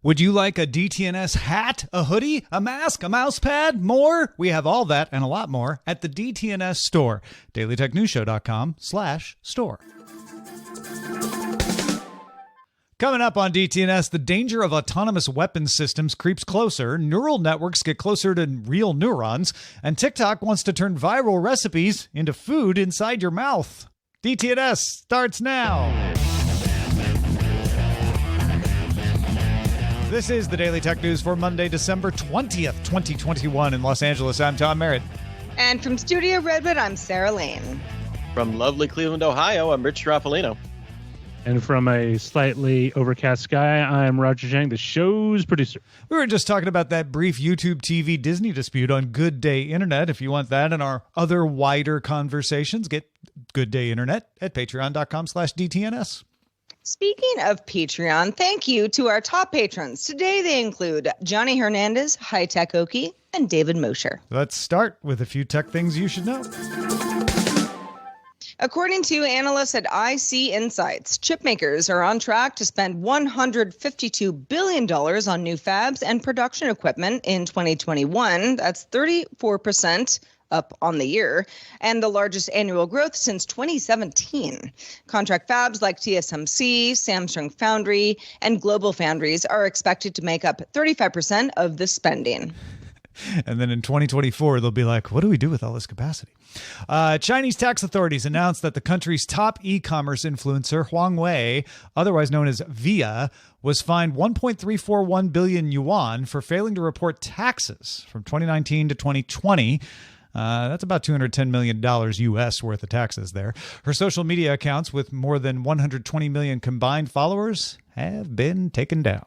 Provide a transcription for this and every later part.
Would you like a DTNS hat, a hoodie, a mask, a mouse pad, more? We have all that and a lot more at the DTNS store. DailyTechNewsShow.com/store. Coming up on DTNS, the danger of autonomous weapons systems creeps closer, neural networks get closer to real neurons, and TikTok wants to turn viral recipes into food inside your mouth. DTNS starts now. This is the Daily Tech News for Monday, December 20th, 2021 in Los Angeles. I'm Tom Merritt. And from Studio Redwood, I'm Sarah Lane. From lovely Cleveland, Ohio, I'm Rich Stroffolino. And from a slightly overcast sky, I'm Roger Chang, the show's producer. We were just talking about that brief YouTube TV Disney dispute on Good Day Internet. If you want that and our other wider conversations, get Good Day Internet at patreon.com/DTNS. Speaking of Patreon, thank you to our top patrons. Today they include Johnny Hernandez, High Tech Okie, and David Mosher. Let's start with a few tech things you should know. According to analysts at IC Insights, chip makers are on track to spend $152 billion on new fabs and production equipment in 2021. That's 34% up on the year, and the largest annual growth since 2017. Contract fabs like TSMC, Samsung Foundry, and Global Foundries are expected to make up 35% of the spending. And then in 2024, they'll be like, what do we do with all this capacity? Chinese tax authorities announced that the country's top e-commerce influencer, Huang Wei, otherwise known as Via, was fined 1.341 billion yuan for failing to report taxes from 2019 to 2020. That's about $210 million U.S. worth of taxes there. Her social media accounts with more than 120 million combined followers have been taken down.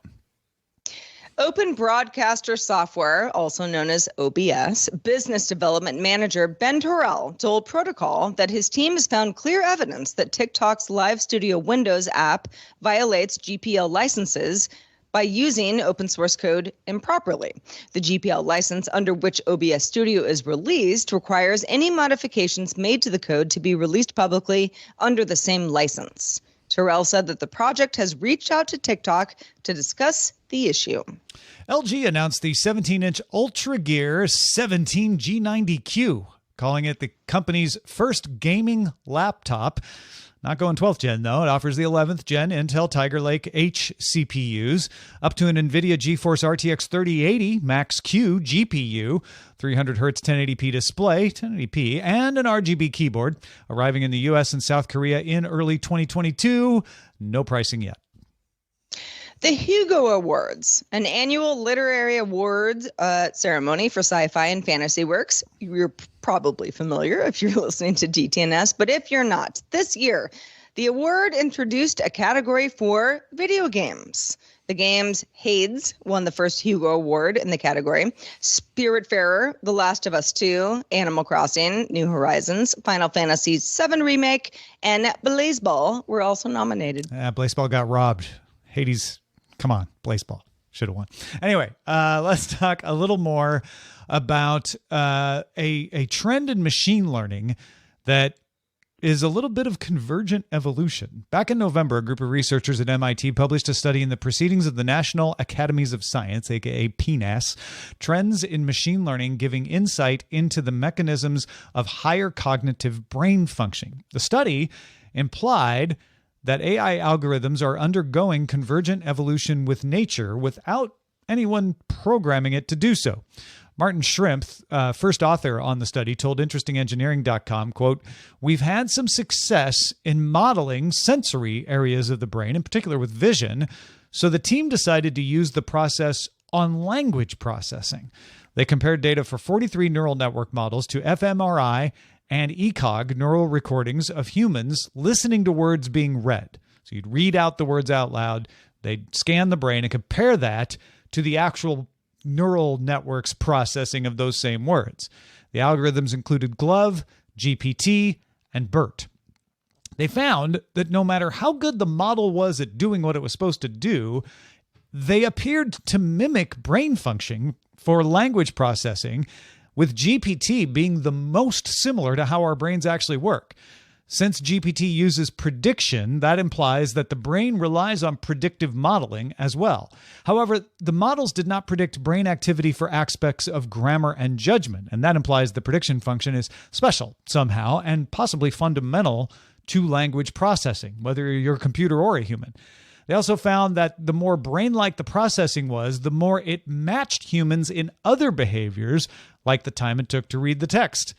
Open Broadcaster Software, also known as OBS, business development manager Ben Torrell told Protocol that his team has found clear evidence that TikTok's Live Studio Windows app violates GPL licenses by using open source code improperly. The GPL license under which OBS Studio is released requires any modifications made to the code to be released publicly under the same license. Terrell said that the project has reached out to TikTok to discuss the issue. LG announced the 17-inch Ultra Gear 17 G90Q, calling it the company's first gaming laptop. Not going 12th gen, though. It offers the 11th gen Intel Tiger Lake H CPUs, up to an NVIDIA GeForce RTX 3080 Max-Q GPU, 300 Hz 1080p display, 1080p, and an RGB keyboard, arriving in the U.S. and South Korea in early 2022. No pricing yet. The Hugo Awards, an annual literary awards ceremony for sci-fi and fantasy works. You're probably familiar if you're listening to DTNS, but if you're not, this year, the award introduced a category for video games. The games Hades won the first Hugo Award in the category. Spiritfarer, The Last of Us 2, Animal Crossing, New Horizons, Final Fantasy VII Remake, and Blaseball were also nominated. Blaseball got robbed. Hades, come on, Blaseball should have won. Anyway, let's talk a little more about a trend in machine learning that is a little bit of convergent evolution. Back in November, a group of researchers at MIT published a study in the Proceedings of the National Academies of Science, aka PNAS, Trends in Machine Learning Giving Insight into the Mechanisms of Higher Cognitive Brain Functioning. The study implied that AI algorithms are undergoing convergent evolution with nature without anyone programming it to do so. Martin Schrimpf, first author on the study, told InterestingEngineering.com, quote, "We've had some success in modeling sensory areas of the brain, in particular with vision, so the team decided to use the process on language processing. They compared data for 43 neural network models to fMRI and ECOG neural recordings of humans listening to words being read. So you'd read out the words out loud, they'd scan the brain and compare that to the actual neural networks processing of those same words. The algorithms included GLOVE, GPT, and BERT. They found that no matter how good the model was at doing what it was supposed to do, they appeared to mimic brain function for language processing, with GPT being the most similar to how our brains actually work. Since GPT uses prediction, that implies that the brain relies on predictive modeling as well. However, the models did not predict brain activity for aspects of grammar and judgment, and that implies the prediction function is special somehow and possibly fundamental to language processing, whether you're a computer or a human. They also found that the more brain-like the processing was, the more it matched humans in other behaviors, like the time it took to read the text.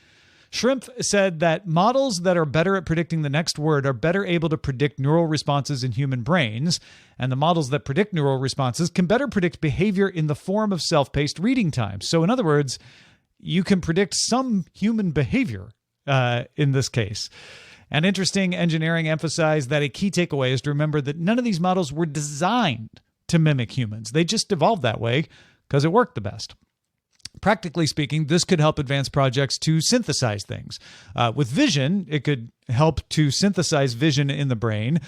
Shrimp said that models that are better at predicting the next word are better able to predict neural responses in human brains, and the models that predict neural responses can better predict behavior in the form of self-paced reading times. So in other words, you can predict some human behavior in this case. And interesting engineering emphasized that a key takeaway is to remember that none of these models were designed to mimic humans. They just evolved that way because it worked the best. Practically speaking, this could help advance projects to synthesize things. With vision, it could help to synthesize vision in the brain.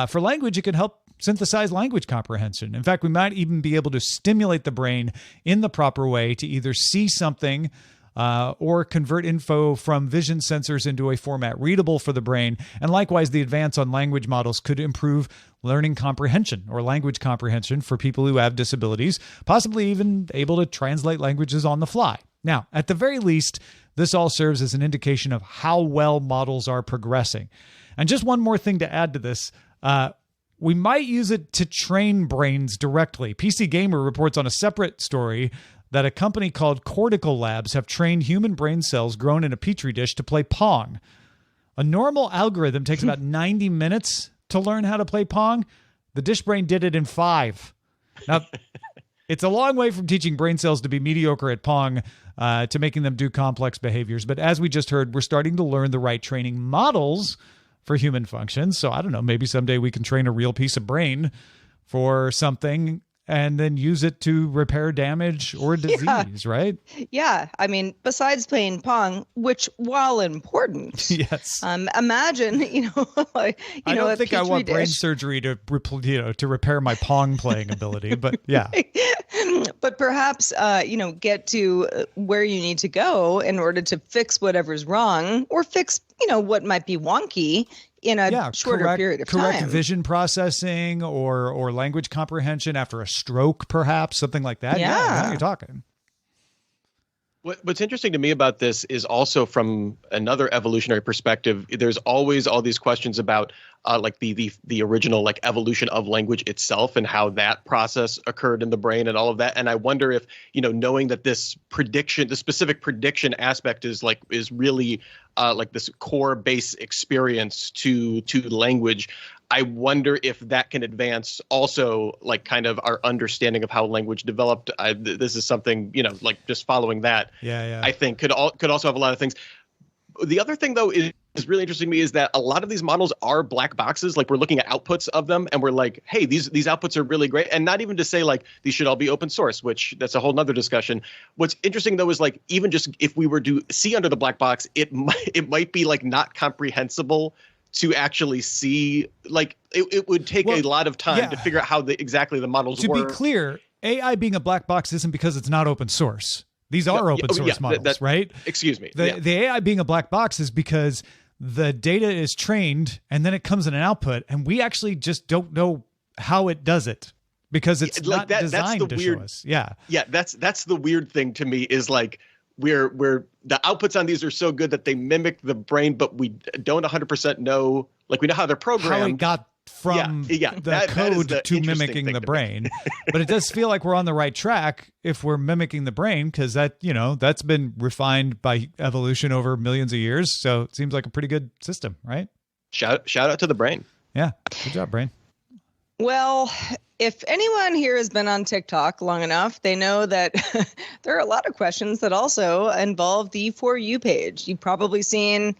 For language, it could help synthesize language comprehension. In fact, we might even be able to stimulate the brain in the proper way to either see something or convert info from vision sensors into a format readable for the brain. And likewise, the advance on language models could improve learning comprehension or language comprehension for people who have disabilities, possibly even able to translate languages on the fly. Now, at the very least, this all serves as an indication of how well models are progressing. And just one more thing to add to this. We might use it to train brains directly. PC Gamer reports on a separate story that a company called Cortical Labs have trained human brain cells grown in a petri dish to play Pong. A normal algorithm takes about 90 minutes to learn how to play Pong. The dish brain did it in 5. Now, it's a long way from teaching brain cells to be mediocre at Pong to making them do complex behaviors. But as we just heard, we're starting to learn the right training models for human functions. So I don't know, maybe someday we can train a real piece of brain for something and then use it to repair damage or disease, right? Yeah. I mean, besides playing Pong, which, while important, yes, imagine, I don't think I want brain surgery to repair my Pong playing ability, but yeah. But perhaps, get to where you need to go in order to fix whatever's wrong or fix, what might be wonky in a shorter period of time. Correct vision processing or language comprehension after a stroke, perhaps, something like that. Yeah, now you're talking. What's interesting to me about this is also from another evolutionary perspective. There's always all these questions about like the original like evolution of language itself and how that process occurred in the brain and all of that. And I wonder if, knowing that this prediction, the specific prediction aspect is really like this core base experience to language. I wonder if that can advance also like kind of our understanding of how language developed. This is something, like just following that, I think could also have a lot of things. The other thing, though, is really interesting to me is that a lot of these models are black boxes. Like we're looking at outputs of them and we're like, hey, these outputs are really great. And not even to say like these should all be open source, which that's a whole nother discussion. What's interesting, though, is like even just if we were to see under the black box, it might be like not comprehensible to actually see, like it would take a lot of time to figure out how exactly the models work. To be clear, AI being a black box isn't because it's not open source. These are open source models, right? Excuse me. The AI being a black box is because the data is trained and then it comes in an output, and we actually just don't know how it does it because it's not designed to show us. Yeah, that's the weird thing to me is like we're the outputs on these are so good that they mimic the brain, but we don't 100% know. Like we know how they're programmed. How it got from the code to mimicking the brain. But it does feel like we're on the right track if we're mimicking the brain, because that's been refined by evolution over millions of years. So it seems like a pretty good system, right? Shout out to the brain. Yeah. Good job, brain. Well, if anyone here has been on TikTok long enough, they know that there are a lot of questions that also involve the For You page. You've probably seen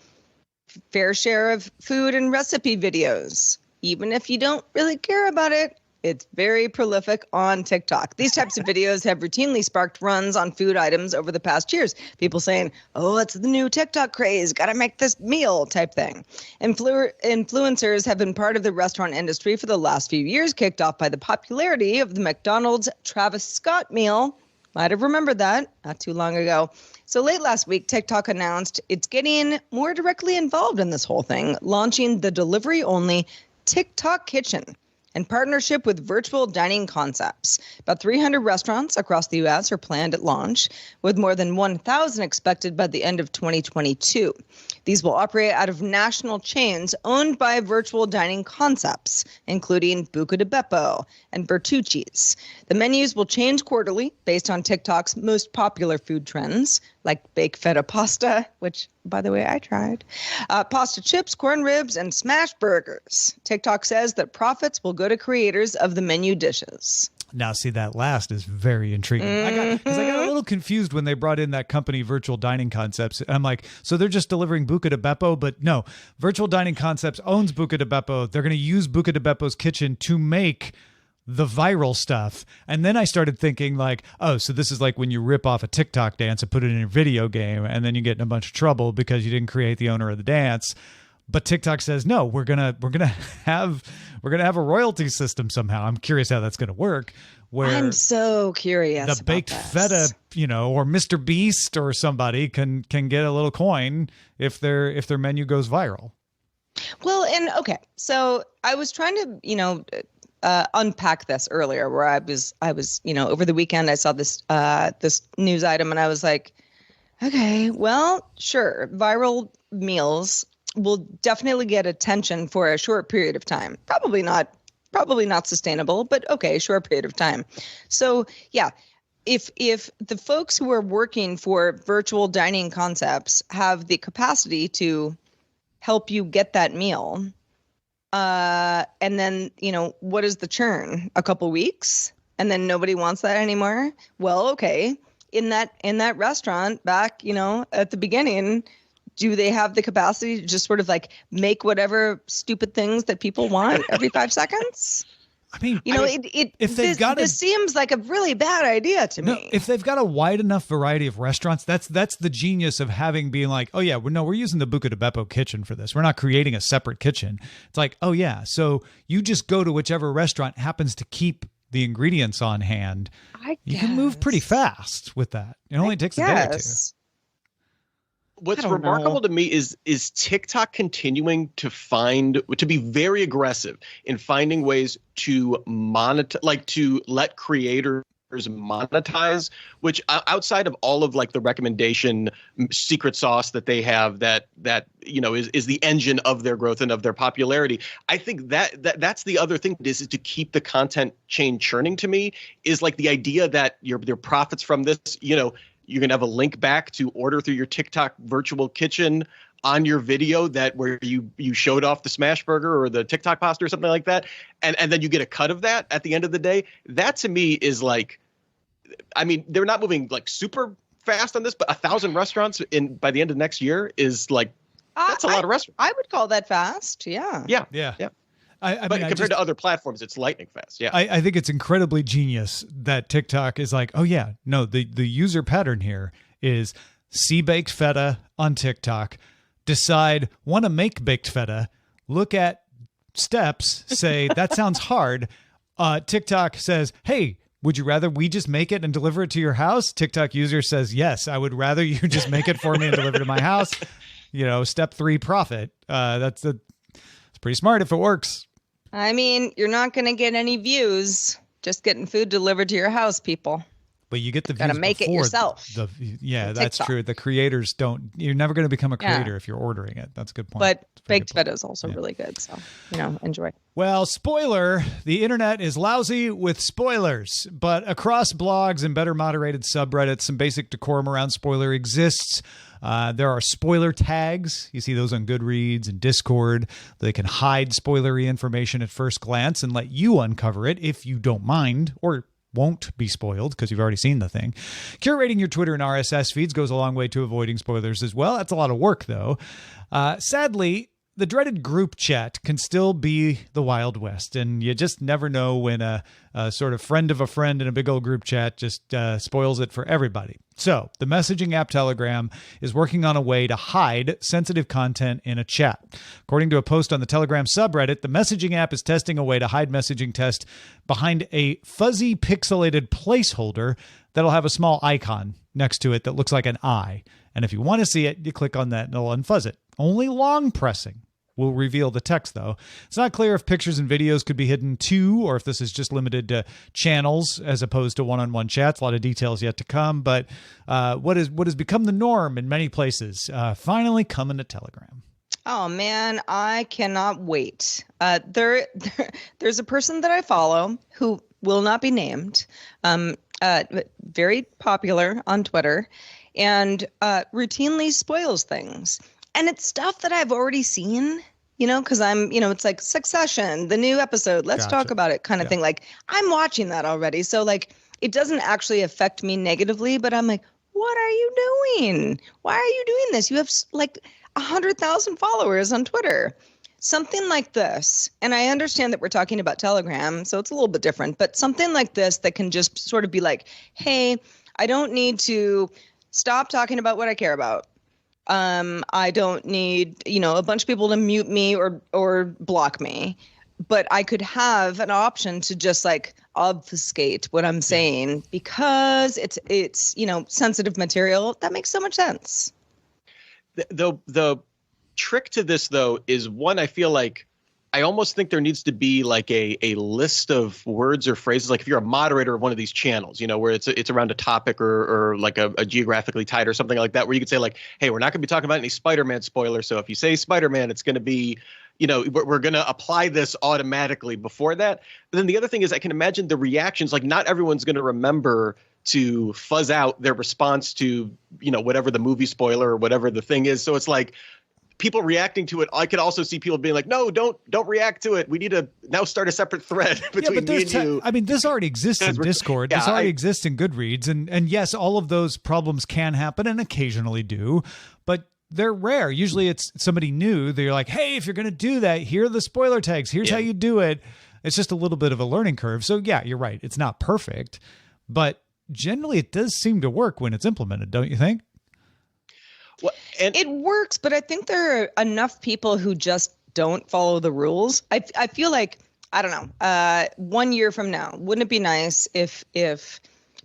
fair share of food and recipe videos. Even if you don't really care about it, it's very prolific on TikTok. These types of videos have routinely sparked runs on food items over the past years. People saying, oh, it's the new TikTok craze, got to make this meal type thing. Influencers have been part of the restaurant industry for the last few years, kicked off by the popularity of the McDonald's Travis Scott meal. Might have remembered that not too long ago. So late last week, TikTok announced it's getting more directly involved in this whole thing, launching the delivery-only TikTok Kitchen in partnership with Virtual Dining Concepts. About 300 restaurants across the U.S. are planned at launch, with more than 1,000 expected by the end of 2022. These will operate out of national chains owned by Virtual Dining Concepts, including Buca di Beppo and Bertucci's. The menus will change quarterly based on TikTok's most popular food trends, like baked feta pasta, which, by the way, I tried, pasta chips, corn ribs, and smash burgers. TikTok says that profits will go to creators of the menu dishes. Now, see, that last is very intriguing. I got a little confused when they brought in that company, Virtual Dining Concepts. And I'm like, so they're just delivering Buca di Beppo? But no, Virtual Dining Concepts owns Buca di Beppo. They're going to use Buca di Beppo's kitchen to make the viral stuff. And then I started thinking like, oh, so this is like when you rip off a TikTok dance and put it in a video game, and then you get in a bunch of trouble because you didn't create the owner of the dance. But TikTok says, no, we're gonna have a royalty system somehow. I'm curious how that's gonna work. Where I'm so curious. The baked feta, or Mr. Beast or somebody can get a little coin if their menu goes viral. Well, and okay, so I was trying to unpack this earlier, where I was over the weekend I saw this news item and I was like, okay, well, sure, viral meals will definitely get attention for a short period of time. Probably not sustainable, but okay, short period of time. So yeah, if the folks who are working for Virtual Dining Concepts have the capacity to help you get that meal, and then, what is the churn? A couple weeks, and then nobody wants that anymore? Well, okay. In that restaurant back, at the beginning, do they have the capacity to just sort of like make whatever stupid things that people want every 5 seconds? I mean, this seems like a really bad idea to me. If they've got a wide enough variety of restaurants, that's the genius of being like, oh yeah, we're using the Buca di Beppo kitchen for this. We're not creating a separate kitchen. It's like, oh yeah, so you just go to whichever restaurant happens to keep the ingredients on hand. You can move pretty fast with that. It only takes a day or two. What's remarkable to me is TikTok continuing to be very aggressive in finding ways to to let creators monetize, which outside of all of like the recommendation secret sauce that they have that is the engine of their growth and of their popularity. I think that's the other thing is to keep the content chain churning. To me is like the idea that your profits from this, you're going to have a link back to order through your TikTok virtual kitchen on your video where you showed off the smash burger or the TikTok pasta or something like that. And then you get a cut of that at the end of the day. That to me is like, I mean, they're not moving like super fast on this, but 1,000 restaurants by the end of next year is like, that's a lot of restaurants. I would call that fast. Yeah. Yeah. But compared to other platforms, it's lightning fast. Yeah, I think it's incredibly genius that TikTok is like, oh yeah, no, the user pattern here is see baked feta on TikTok, decide want to make baked feta, look at steps, say that sounds hard. TikTok says, hey, would you rather we just make it and deliver it to your house? TikTok user says, yes, I would rather you just make it for me and deliver it to my house. Step 3, profit. It's pretty smart if it works. I mean, you're not going to get any views just getting food delivered to your house, people. But you get the views. Got to make it yourself. That's true. The creators don't. You're never going to become a creator if you're ordering it. That's a good point. But baked feta is also really good. So, enjoy. Well, spoiler, the internet is lousy with spoilers. But across blogs and better moderated subreddits, some basic decorum around spoiler exists. There are spoiler tags. You see those on Goodreads and Discord. They can hide spoilery information at first glance and let you uncover it if you don't mind or won't be spoiled because you've already seen the thing. Curating your Twitter and RSS feeds goes a long way to avoiding spoilers as well. That's a lot of work, though. Sadly, the dreaded group chat can still be the Wild West, and you just never know when a sort of friend of a friend in a big old group chat just spoils it for everybody. So the messaging app Telegram is working on a way to hide sensitive content in a chat. According to a post on the Telegram subreddit, the messaging app is testing a way to hide messaging text behind a fuzzy pixelated placeholder that'll have a small icon next to it that looks like an eye. And if you want to see it, you click on that and it'll unfuzz it. Only long pressing will reveal the text, though. It's not clear if pictures and videos could be hidden too, or if this is just limited to channels as opposed to one-on-one chats. A lot of details yet to come, but what has become the norm in many places finally coming to Telegram. Oh man, I cannot wait. There's a person that I follow who will not be named, very popular on Twitter, and routinely spoils things. And it's stuff that I've already seen, because I'm, it's like Succession, the new episode, let's talk about it kind of thing. Like, I'm watching that already. So, like, it doesn't actually affect me negatively, but I'm like, what are you doing? Why are you doing this? You have, like, 100,000 followers on Twitter. Something like this, and I understand that we're talking about Telegram, so it's a little bit different, but something like this that can just sort of be like, hey, I don't need to stop talking about what I care about. I don't need, a bunch of people to mute me or block me, but I could have an option to just like obfuscate what I'm saying because it's sensitive material. That makes so much sense. The trick to this, though, is one, I feel like I almost think there needs to be like a list of words or phrases. Like if you're a moderator of one of these channels, where it's around a topic or like a geographically tied or something like that, where you could say like, hey, we're not going to be talking about any Spider-Man spoilers. So if you say Spider-Man, it's going to be, we're going to apply this automatically before that. But then the other thing is I can imagine the reactions, like not everyone's going to remember to fuzz out their response to, whatever the movie spoiler or whatever the thing is. So it's like, people reacting to it. I could also see people being like, no, don't react to it. We need to now start a separate thread between me and you. I mean, this already exists in Discord. This already exists in Goodreads. And yes, all of those problems can happen and occasionally do, but they're rare. Usually it's somebody new. They're like, hey, if you're going to do that, here are the spoiler tags. Here's how you do it. It's just a little bit of a learning curve. So yeah, you're right. It's not perfect, but generally it does seem to work when it's implemented, don't you think? Well, it works, but I think there are enough people who just don't follow the rules. I feel like, I don't know, 1 year from now, wouldn't it be nice if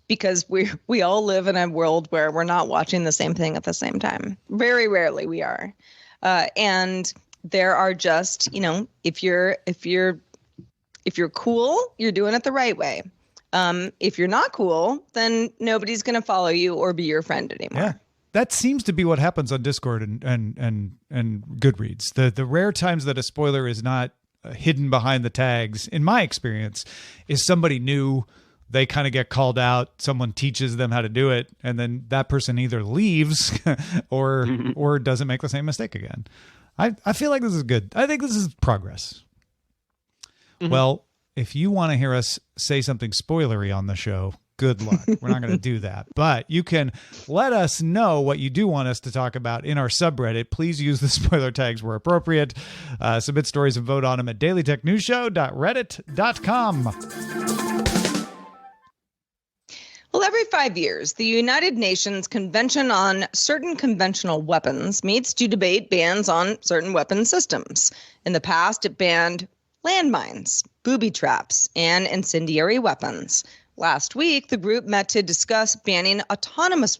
because we all live in a world where we're not watching the same thing at the same time. Very rarely we are. And there are just, if you're cool, you're doing it the right way. If you're not cool, then nobody's going to follow you or be your friend anymore. Yeah. That seems to be what happens on Discord and Goodreads. The rare times that a spoiler is not hidden behind the tags, in my experience, is somebody new. They kind of get called out. Someone teaches them how to do it, and then that person either leaves or doesn't make the same mistake again. I feel like this is good. I think this is progress. Mm-hmm. Well, if you want to hear us say something spoilery on the show, good luck. We're not going to do that. But you can let us know what you do want us to talk about in our subreddit. Please use the spoiler tags where appropriate. Submit stories and vote on them at dailytechnewsshow.reddit.com. Well, every 5 years, the United Nations Convention on Certain Conventional Weapons meets to debate bans on certain weapon systems. In the past, it banned landmines, booby traps, and incendiary weapons. Last week, the group met to discuss banning autonomous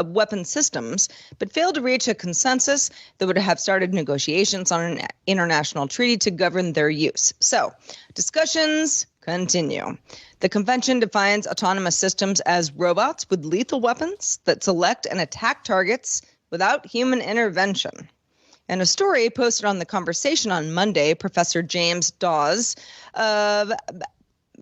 weapon systems, but failed to reach a consensus that would have started negotiations on an international treaty to govern their use. So, discussions continue. The convention defines autonomous systems as robots with lethal weapons that select and attack targets without human intervention. In a story posted on The Conversation on Monday, Professor James Dawes of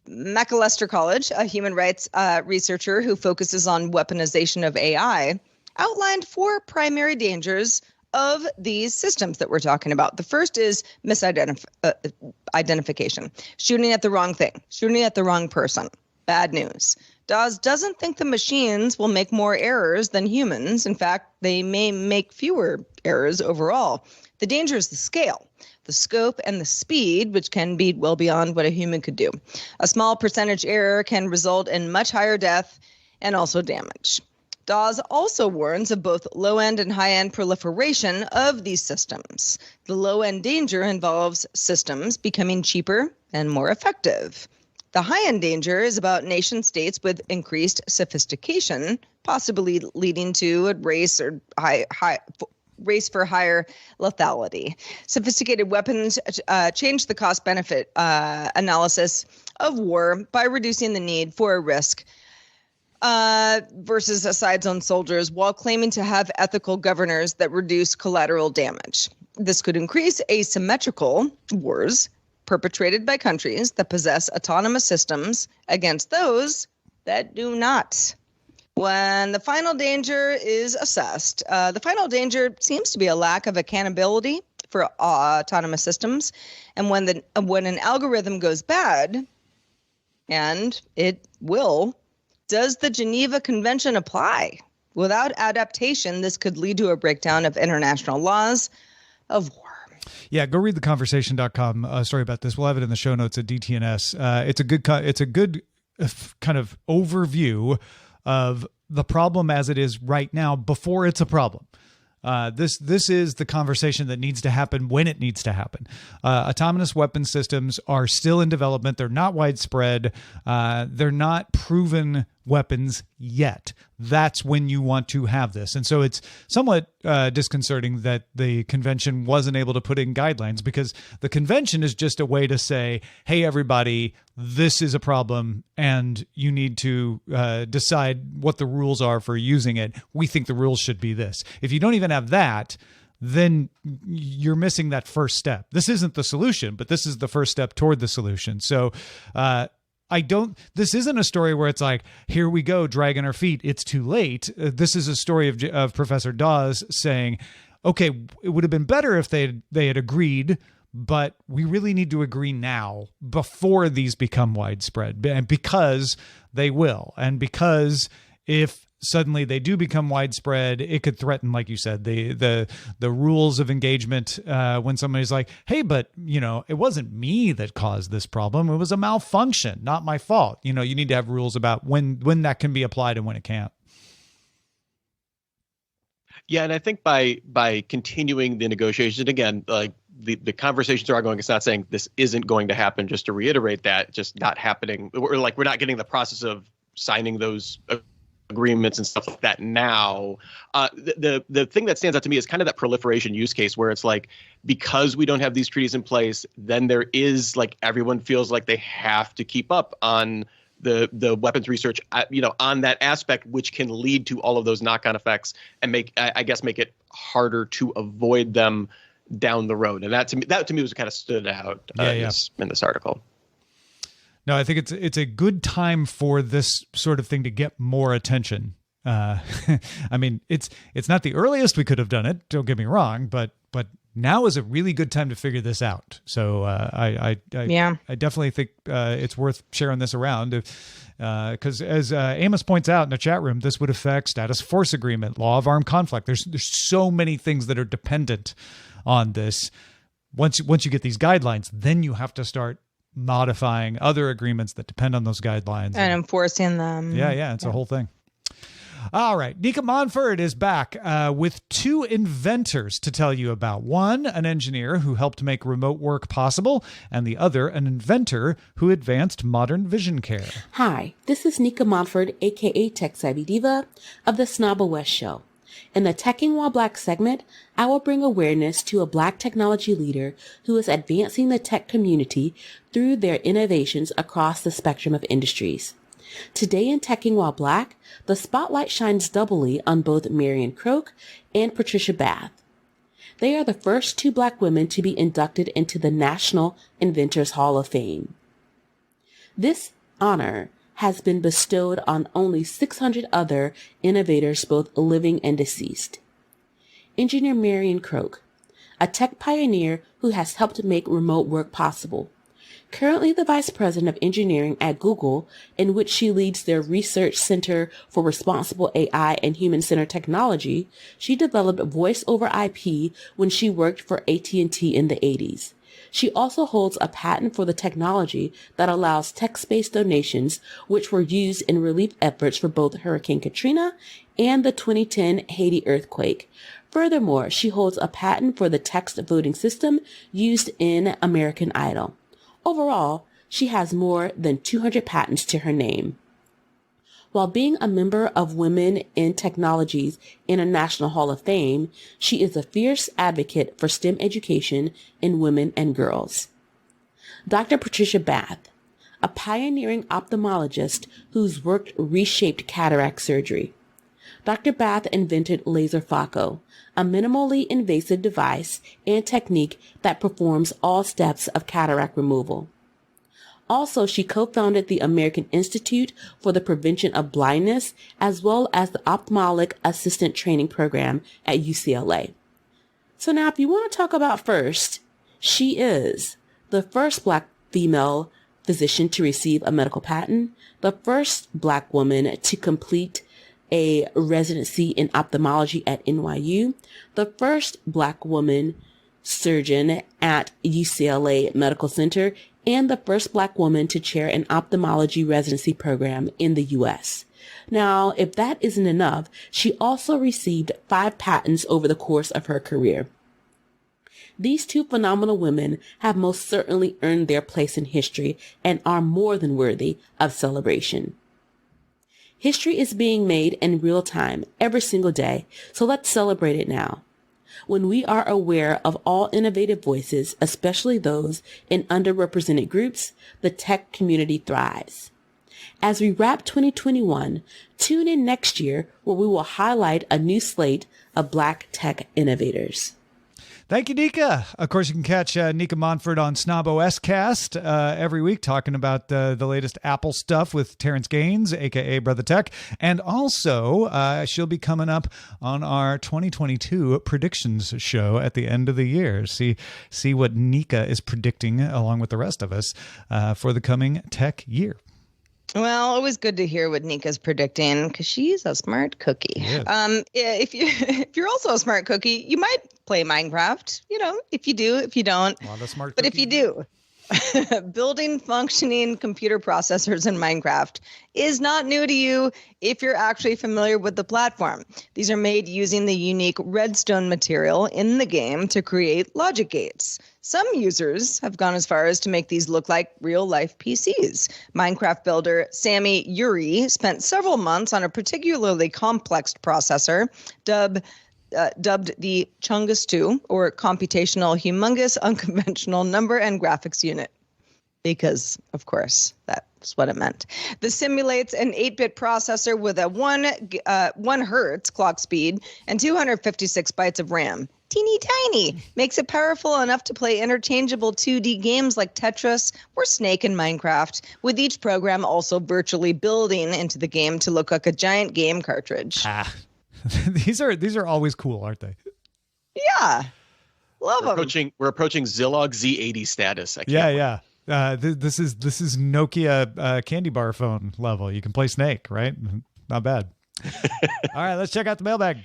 Macalester College, a human rights researcher who focuses on weaponization of AI, outlined 4 primary dangers of these systems that we're talking about. The first is misidentification, shooting at the wrong thing, shooting at the wrong person. Bad news. Dawes doesn't think the machines will make more errors than humans. In fact, they may make fewer errors overall. The danger is the scale, the scope, and the speed, which can be well beyond what a human could do. A small percentage error can result in much higher death and also damage. Dawes also warns of both low-end and high-end proliferation of these systems. The low-end danger involves systems becoming cheaper and more effective. The high-end danger is about nation states with increased sophistication, possibly leading to a race or race for higher lethality. Sophisticated weapons change the cost-benefit analysis of war by reducing the need for a risk versus asides on soldiers, while claiming to have ethical governors that reduce collateral damage. This could increase asymmetrical wars perpetrated by countries that possess autonomous systems against those that do not. When the final danger is assessed, the final danger seems to be a lack of accountability for autonomous systems. And when an algorithm goes bad, and it will, does the Geneva Convention apply? Without adaptation, this could lead to a breakdown of international laws of war. Yeah, go read theconversation.com story about this. We'll have it in the show notes at DTNS. It's a good kind of overview of the problem as it is right now before it's a problem. This is the conversation that needs to happen when it needs to happen. Autonomous weapon systems are still in development. They're not widespread. They're not proven weapons yet. That's when you want to have this. And so it's somewhat disconcerting that the convention wasn't able to put in guidelines, because the convention is just a way to say, hey, everybody, this is a problem and you need to decide what the rules are for using it. We think the rules should be this. If you don't even have that, then you're missing that first step. This isn't the solution, but this is the first step toward the solution. So, this isn't a story where it's like, here we go, dragging our feet, it's too late. This is a story of Professor Dawes saying, okay, it would have been better if they had agreed, but we really need to agree now before these become widespread, and because they will. And because if suddenly they do become widespread, it could threaten, like you said, the rules of engagement when somebody's like, hey, but it wasn't me that caused this problem. It was a malfunction, not my fault. You need to have rules about when that can be applied and when it can't. Yeah, and I think by continuing the negotiations, again, like the conversations are ongoing. It's not saying this isn't going to happen. Just to reiterate that, just not happening. We're not getting the process of signing those agreements and stuff like that now. The thing that stands out to me is kind of that proliferation use case where it's like, because we don't have these treaties in place, then there is like, everyone feels like they have to keep up on the weapons research, on that aspect, which can lead to all of those knock-on effects and make it harder to avoid them down the road. And that to me was kind of stood out in this article. No, I think it's a good time for this sort of thing to get more attention. I mean, it's not the earliest we could have done it. Don't get me wrong, but now is a really good time to figure this out. So I definitely think it's worth sharing this around, because as Amos points out in the chat room, this would affect status force agreement, law of armed conflict. There's so many things that are dependent on this. Once you get these guidelines, then you have to start modifying other agreements that depend on those guidelines and enforcing them. Yeah, it's a whole thing. All right, Nika Monford is back with two inventors to tell you about. One, an engineer who helped make remote work possible, and the other, an inventor who advanced modern vision care. Hi, this is Nika Monford, aka Tech Savvy Diva of the Snobble West Show. In the Teching While Black segment, I will bring awareness to a Black technology leader who is advancing the tech community through their innovations across the spectrum of industries. Today in Teching While Black, the spotlight shines doubly on both Marion Croak and Patricia Bath. They are the first two Black women to be inducted into the National Inventors Hall of Fame. This honor has been bestowed on only 600 other innovators, both living and deceased. Engineer Marion Croak, a tech pioneer who has helped make remote work possible. Currently the Vice President of Engineering at Google, in which she leads their Research Center for Responsible AI and Human-Centered Technology, she developed voice over IP when she worked for AT&T in the 80s. She also holds a patent for the technology that allows text-based donations, which were used in relief efforts for both Hurricane Katrina and the 2010 Haiti earthquake. Furthermore, she holds a patent for the text voting system used in American Idol. Overall, she has more than 200 patents to her name. While being a member of Women in Technology's International Hall of Fame, she is a fierce advocate for STEM education in women and girls. Dr. Patricia Bath, a pioneering ophthalmologist whose work reshaped cataract surgery. Dr. Bath invented laser phaco, a minimally invasive device and technique that performs all steps of cataract removal. Also, she co-founded the American Institute for the Prevention of Blindness, as well as the Ophthalmic Assistant Training Program at UCLA. So now, if you want to talk about first, she is the first Black female physician to receive a medical patent, the first Black woman to complete a residency in ophthalmology at NYU, the first Black woman surgeon at UCLA Medical Center, and the first Black woman to chair an ophthalmology residency program in the U.S. Now, if that isn't enough, she also received 5 patents over the course of her career. These two phenomenal women have most certainly earned their place in history and are more than worthy of celebration. History is being made in real time every single day, so let's celebrate it now. When we are aware of all innovative voices, especially those in underrepresented groups, the tech community thrives. As we wrap 2021, tune in next year where we will highlight a new slate of Black tech innovators. Thank you, Nika. Of course, you can catch Nika Montford on Snob OS Cast every week talking about the latest Apple stuff with Terrence Gaines, a.k.a. Brother Tech. And also, she'll be coming up on our 2022 predictions show at the end of the year. See what Nika is predicting along with the rest of us for the coming tech year. Well, always good to hear what Nika's predicting because she's a smart cookie. Yeah. If you're also a smart cookie, you might play Minecraft. You know, if you do, if you don't. A lot of smart but cookies. if you do, building functioning computer processors in Minecraft is not new to you if you're actually familiar with the platform. These are made using the unique redstone material in the game to create logic gates. Some users have gone as far as to make these look like real-life PCs. Minecraft builder Sammy Uri spent several months on a particularly complex processor dubbed the Chungus 2, or Computational Humongous Unconventional Number and Graphics Unit. Because, of course, that's what it meant. This simulates an 8-bit processor with a 1 hertz clock speed and 256 bytes of RAM. Teeny tiny, makes it powerful enough to play interchangeable 2D games like Tetris or Snake in Minecraft, with each program also virtually building into the game to look like a giant game cartridge. These are always cool, aren't they? Yeah. Love them. We're approaching Zilog Z80 status. Yeah. This is Nokia candy bar phone level. You can play Snake, right? Not bad. All right, let's check out the mailbag.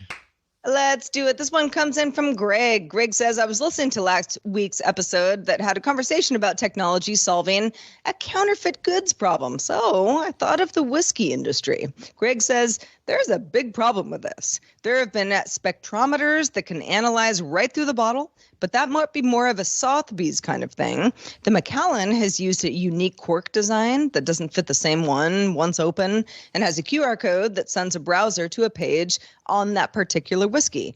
Let's do it. This one comes in from Greg. Greg says, I was listening to last week's episode that had a conversation about technology solving a counterfeit goods problem. So I thought of the whiskey industry. Greg says, there's a big problem with this. There have been spectrometers that can analyze right through the bottle, but that might be more of a Sotheby's kind of thing. The Macallan has used a unique cork design that doesn't fit the same one once open and has a QR code that sends a browser to a page on that particular whiskey.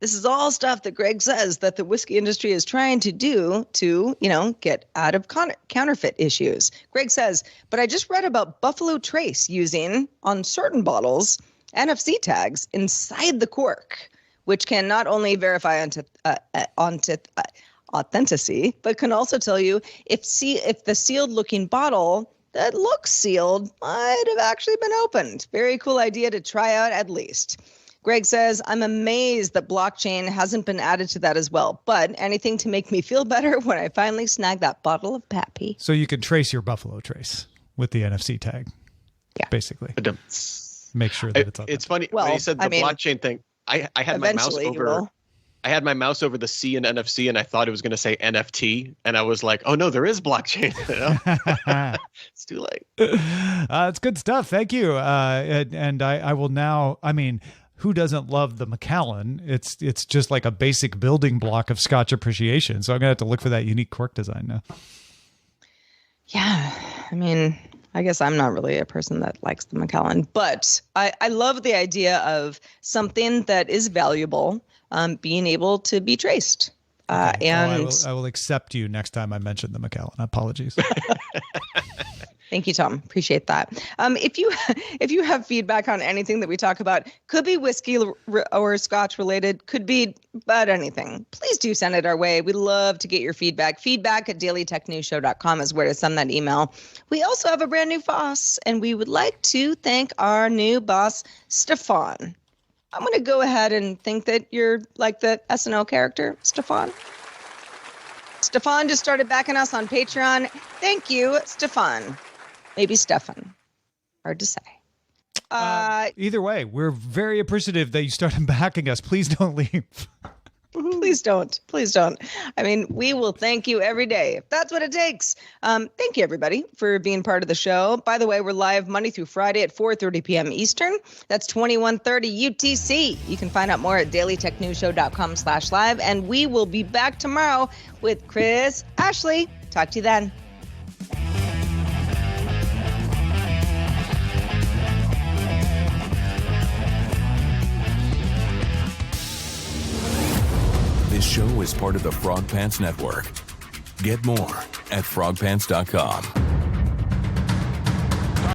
This is all stuff that Greg says that the whiskey industry is trying to do to, get out of counterfeit issues. Greg says, but I just read about Buffalo Trace using, on certain bottles, NFC tags inside the cork, which can not only verify authenticity, but can also tell you if the sealed-looking bottle that looks sealed might have actually been opened. Very cool idea to try out at least. Greg says, I'm amazed that blockchain hasn't been added to that as well, but anything to make me feel better when I finally snag that bottle of Pappy. So you can trace your Buffalo Trace with the NFC tag. Yeah. Basically. Make sure that it's on. It's funny when you said the blockchain thing. I had my mouse over. I had my mouse over the C in NFC, and I thought it was going to say NFT, and I was like, "Oh no, there is blockchain." It's too late. It's good stuff. Thank you. And I will now. I mean, who doesn't love the Macallan? It's just like a basic building block of Scotch appreciation. So I'm gonna have to look for that unique cork design now. Yeah, I mean, I guess I'm not really a person that likes the Macallan, but I love the idea of something that is valuable being able to be traced. Okay. I will accept you next time I mention the Macallan. Apologies. Thank you, Tom. Appreciate that. If you have feedback on anything that we talk about, could be whiskey or Scotch related, could be about anything, please do send it our way. We love to get your feedback. Feedback at dailytechnewsshow.com is where to send that email. We also have a brand new boss, and we would like to thank our new boss, Stefan. I'm going to go ahead and think that you're like the SNL character, Stefan. Stefan just started backing us on Patreon. Thank you, Stefan. Maybe Stefan. Hard to say. Either way, we're very appreciative that you started backing us. Please don't leave. Please don't. Please don't. I mean, we will thank you every day if that's what it takes. Thank you, everybody, for being part of the show. By the way, we're live Monday through Friday at 4:30 p.m. Eastern. That's 21:30 UTC. You can find out more at dailytechnewsshow.com/live. And we will be back tomorrow with Chris Ashley. Talk to you then. This show is part of the Frog Pants Network. Get more at frogpants.com.